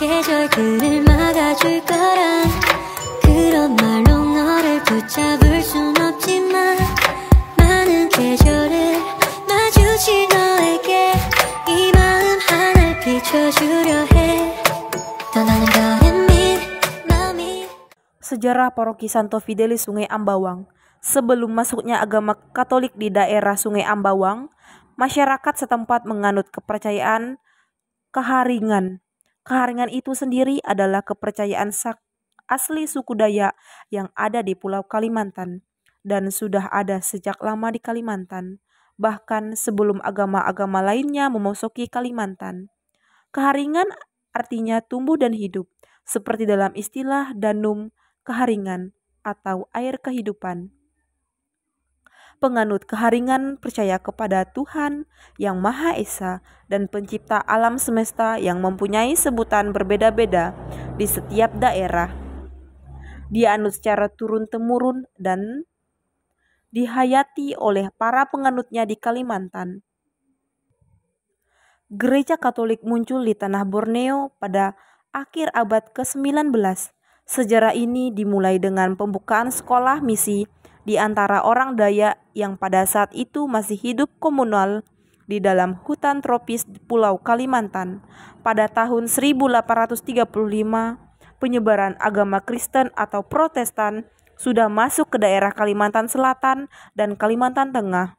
계절들을 막아줄 거란 그런 말로 너를 붙잡을 순 없지만 많은 계절을 마주칠 너에게 이 마음 하나를 비춰주려 해 떠나는 거는 마음이. Sejarah Paroki Santo Fidelis Sungai Ambawang. Sebelum masuknya agama Katolik di daerah Sungai Ambawang, masyarakat setempat menganut kepercayaan keharingan. Keharingan itu sendiri adalah kepercayaan asli suku Dayak yang ada di Pulau Kalimantan dan sudah ada sejak lama di Kalimantan, bahkan sebelum agama-agama lainnya memasuki Kalimantan. Keharingan artinya tumbuh dan hidup, seperti dalam istilah Danum Keharingan atau air kehidupan. Penganut keharingan percaya kepada Tuhan yang Maha Esa dan pencipta alam semesta yang mempunyai sebutan berbeda-beda di setiap daerah. Dianut secara turun-temurun dan dihayati oleh para penganutnya di Kalimantan. Gereja Katolik muncul di tanah Borneo pada akhir abad ke-19. Sejarah ini dimulai dengan pembukaan sekolah misi di antara orang Dayak yang pada saat itu masih hidup komunal di dalam hutan tropis di Pulau Kalimantan. Pada tahun 1835, penyebaran agama Kristen atau Protestan sudah masuk ke daerah Kalimantan Selatan dan Kalimantan Tengah.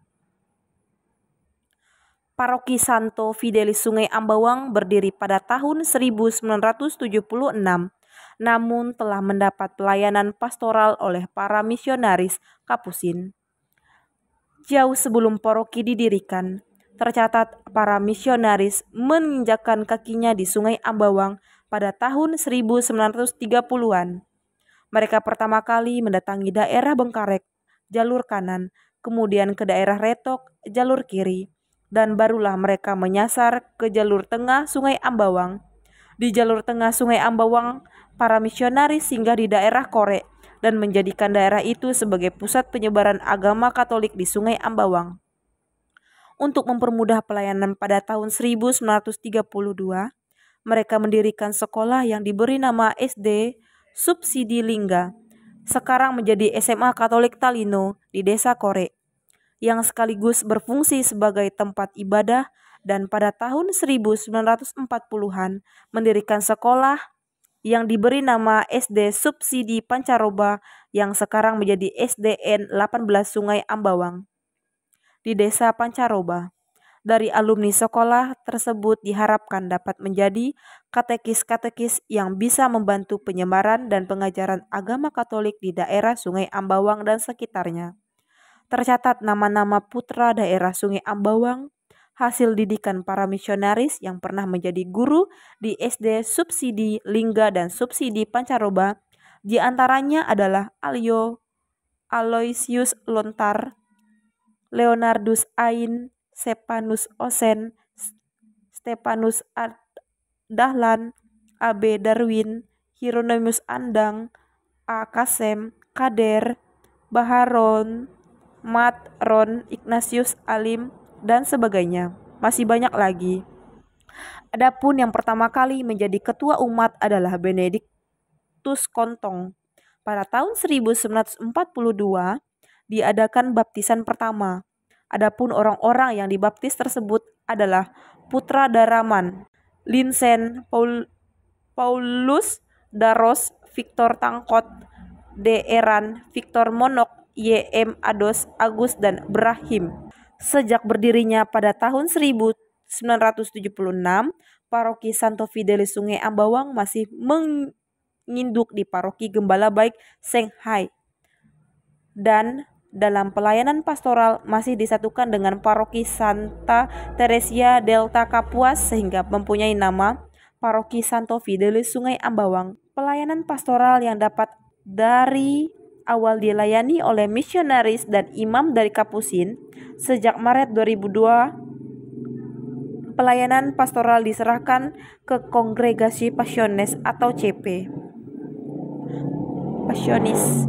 Paroki Santo Fidelis Sungai Ambawang berdiri pada tahun 1976. Namun telah mendapat pelayanan pastoral oleh para misionaris Kapusin. Jauh sebelum paroki didirikan, tercatat para misionaris menginjakkan kakinya di Sungai Ambawang pada tahun 1930-an. Mereka pertama kali mendatangi daerah Bengkarek, jalur kanan, kemudian ke daerah Retok, jalur kiri, dan barulah mereka menyasar ke jalur tengah Sungai Ambawang. Di jalur tengah Sungai Ambawang, para misionaris singgah di daerah Korek dan menjadikan daerah itu sebagai pusat penyebaran agama Katolik di Sungai Ambawang. Untuk mempermudah pelayanan pada tahun 1932, mereka mendirikan sekolah yang diberi nama SD Subsidi Lingga, sekarang menjadi SMA Katolik Talino di Desa Korek, yang sekaligus berfungsi sebagai tempat ibadah, dan pada tahun 1940-an mendirikan sekolah yang diberi nama SD Subsidi Pancaroba yang sekarang menjadi SDN 18 Sungai Ambawang di Desa Pancaroba. Dari alumni sekolah tersebut diharapkan dapat menjadi katekis-katekis yang bisa membantu penyebaran dan pengajaran agama Katolik di daerah Sungai Ambawang dan sekitarnya. Tercatat nama-nama putra daerah Sungai Ambawang, hasil didikan para misionaris yang pernah menjadi guru di SD Subsidi Lingga dan Subsidi Pancaroba, di antaranya adalah Aloysius Lontar, Leonardus Ain, Stefanus Osen, Stefanus Dahlan, A.B. Darwin, Hieronymus Andang, A. Kasem, Kader, Baharon, Mat Ron, Ignatius Alim, dan sebagainya. Masih banyak lagi. Adapun yang pertama kali menjadi ketua umat adalah Benediktus Kontong. Pada tahun 1942 diadakan baptisan pertama. Adapun orang-orang yang dibaptis tersebut adalah Putra Daraman, Linsen, Paulus Daros, Victor Tangkot, D. Eran, Victor Monok, Y.M. Ados, Agus, dan Brahim. Sejak berdirinya pada tahun 1976, Paroki Santo Fidelis Sungai Ambawang masih menginduk di Paroki Gembala Baik Senghai, dan dalam pelayanan pastoral masih disatukan dengan Paroki Santa Teresia Delta Kapuas sehingga mempunyai nama Paroki Santo Fidelis Sungai Ambawang. Pelayanan pastoral yang dapat dari awal dilayani oleh misionaris dan imam dari Kapusin. Sejak Maret 2002, pelayanan pastoral diserahkan ke Kongregasi Pasiones atau CP. Pasionis.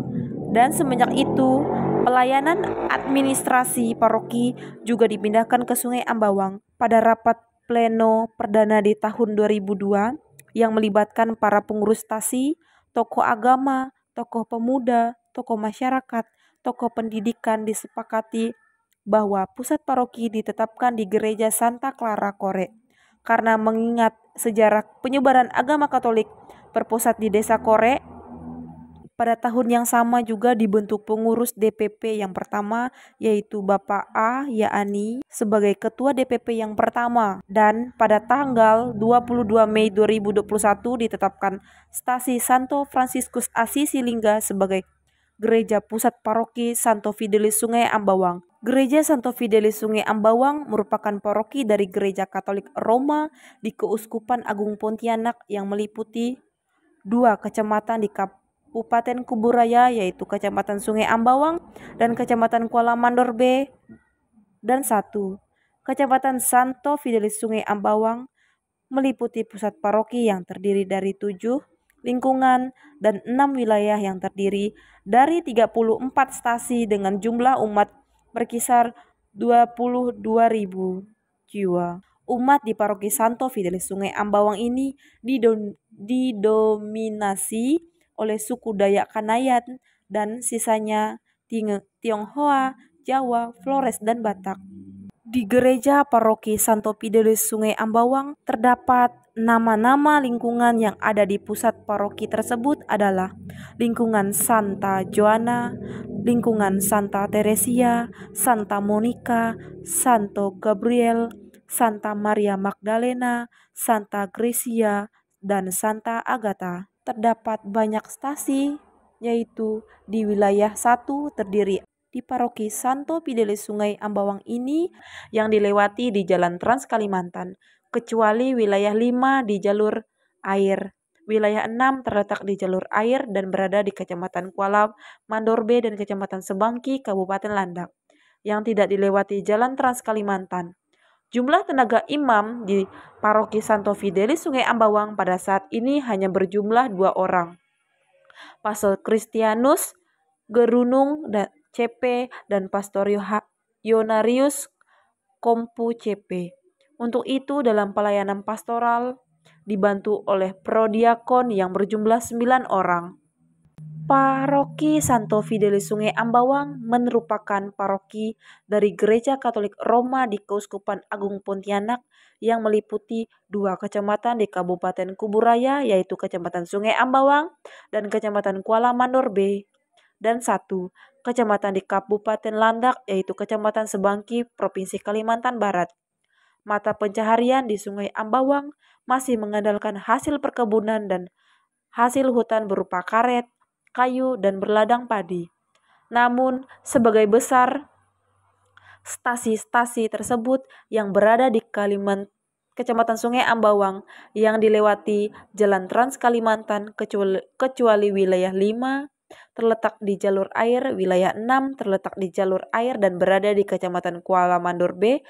Dan semenjak itu, pelayanan administrasi paroki juga dipindahkan ke Sungai Ambawang. Pada rapat pleno perdana di tahun 2002, yang melibatkan para pengurus stasi, tokoh agama, tokoh pemuda, tokoh masyarakat, tokoh pendidikan disepakati bahwa pusat paroki ditetapkan di Gereja Santa Clara Kore karena mengingat sejarah penyebaran agama Katolik berpusat di desa Kore. Pada tahun yang sama juga dibentuk pengurus DPP yang pertama, yaitu Bapak A. Yaani sebagai ketua DPP yang pertama, dan pada tanggal 22 Mei 2021 ditetapkan Stasi Santo Fransiskus Assisi Lingga sebagai Gereja Pusat Paroki Santo Fidelis Sungai Ambawang. Gereja Santo Fidelis Sungai Ambawang merupakan paroki dari Gereja Katolik Roma di Keuskupan Agung Pontianak yang meliputi 2 kecamatan di Kabupaten Kuburaya, yaitu Kecamatan Sungai Ambawang dan Kecamatan Kuala Mandor B, dan 1 Kecamatan Santo Fidelis Sungai Ambawang meliputi pusat paroki yang terdiri dari 7 lingkungan dan 6 wilayah yang terdiri dari 34 stasi dengan jumlah umat berkisar 22.000 jiwa. Umat di paroki Santo Fidelis Sungai Ambawang ini didominasi oleh suku Dayak Kanayan dan sisanya Tionghoa, Jawa, Flores, dan Batak. Di gereja paroki Santo Fidelis Sungai Ambawang terdapat nama-nama lingkungan yang ada di pusat paroki tersebut adalah lingkungan Santa Joana, lingkungan Santa Teresia, Santa Monica, Santo Gabriel, Santa Maria Magdalena, Santa Gracia, dan Santa Agatha. Terdapat banyak stasi, yaitu di wilayah 1 terdiri di paroki Santo Fidelis Sungai Ambawang ini yang dilewati di Jalan Trans Kalimantan, kecuali wilayah 5 di jalur air. Wilayah 6 terletak di jalur air dan berada di Kecamatan Kuala Mandor B dan Kecamatan Sebangki, Kabupaten Landak, yang tidak dilewati Jalan Trans Kalimantan. Jumlah tenaga imam di paroki Santo Fidelis Sungai Ambawang pada saat ini hanya berjumlah 2 orang. Pastor Christianus Gerunung dan CP dan Pastor Yonarius Kompu CP. Untuk itu dalam pelayanan pastoral dibantu oleh prodiakon yang berjumlah 9 orang. Paroki Santo Fidelis Sungai Ambawang merupakan paroki dari Gereja Katolik Roma di Keuskupan Agung Pontianak yang meliputi 2 kecamatan di Kabupaten Kuburaya, yaitu Kecamatan Sungai Ambawang dan Kecamatan Kuala Mandor B, dan 1 kecamatan di Kabupaten Landak, yaitu Kecamatan Sebangki, Provinsi Kalimantan Barat. Mata pencaharian di Sungai Ambawang masih mengandalkan hasil perkebunan dan hasil hutan berupa karet, kayu, dan berladang padi. Namun, sebagai besar stasi-stasi tersebut yang berada di Kecamatan Sungai Ambawang yang dilewati Jalan Trans Kalimantan, kecuali wilayah 5 terletak di jalur air, wilayah 6 terletak di jalur air dan berada di Kecamatan Kuala Mandor B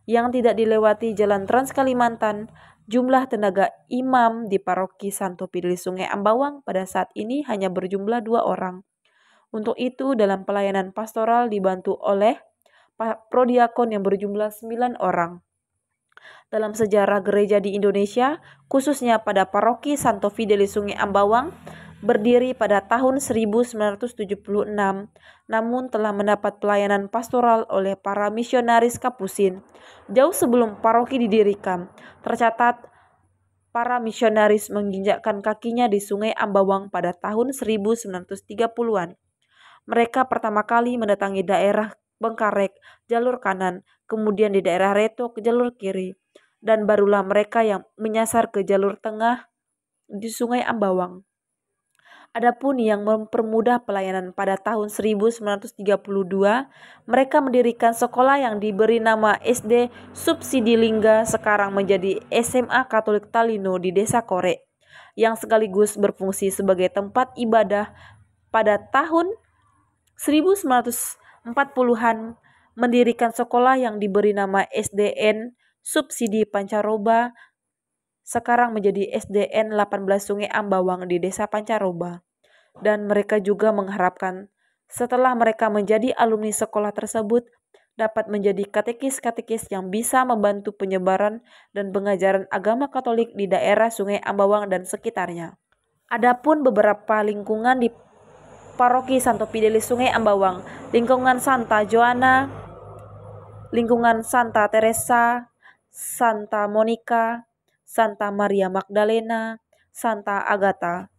yang tidak dilewati Jalan Trans Kalimantan. Jumlah tenaga imam di paroki Santo Fidelis Sungai Ambawang pada saat ini hanya berjumlah 2 orang. Untuk itu dalam pelayanan pastoral dibantu oleh prodiakon yang berjumlah 9 orang. Dalam sejarah gereja di Indonesia, khususnya pada paroki Santo Fidelis Sungai Ambawang, berdiri pada tahun 1976, namun telah mendapat pelayanan pastoral oleh para misionaris Kapusin. Jauh sebelum paroki didirikan, tercatat para misionaris menginjakkan kakinya di Sungai Ambawang pada tahun 1930-an. Mereka pertama kali mendatangi daerah Bengkarek, jalur kanan, kemudian di daerah Retok, jalur kiri, dan barulah mereka yang menyasar ke jalur tengah di Sungai Ambawang. Adapun yang mempermudah pelayanan pada tahun 1932, mereka mendirikan sekolah yang diberi nama SD Subsidi Lingga, sekarang menjadi SMA Katolik Talino di Desa Kore, yang sekaligus berfungsi sebagai tempat ibadah. Pada tahun 1940-an mendirikan sekolah yang diberi nama SDN Subsidi Pancaroba, sekarang menjadi SDN 18 Sungai Ambawang di Desa Pancaroba. Dan mereka juga mengharapkan setelah mereka menjadi alumni sekolah tersebut dapat menjadi katekis-katekis yang bisa membantu penyebaran dan pengajaran agama Katolik di daerah Sungai Ambawang dan sekitarnya. Adapun beberapa lingkungan di Paroki Santo Fidelis Sungai Ambawang, lingkungan Santa Joana, lingkungan Santa Teresa, Santa Monica, Santa Maria Magdalena, Santa Agatha,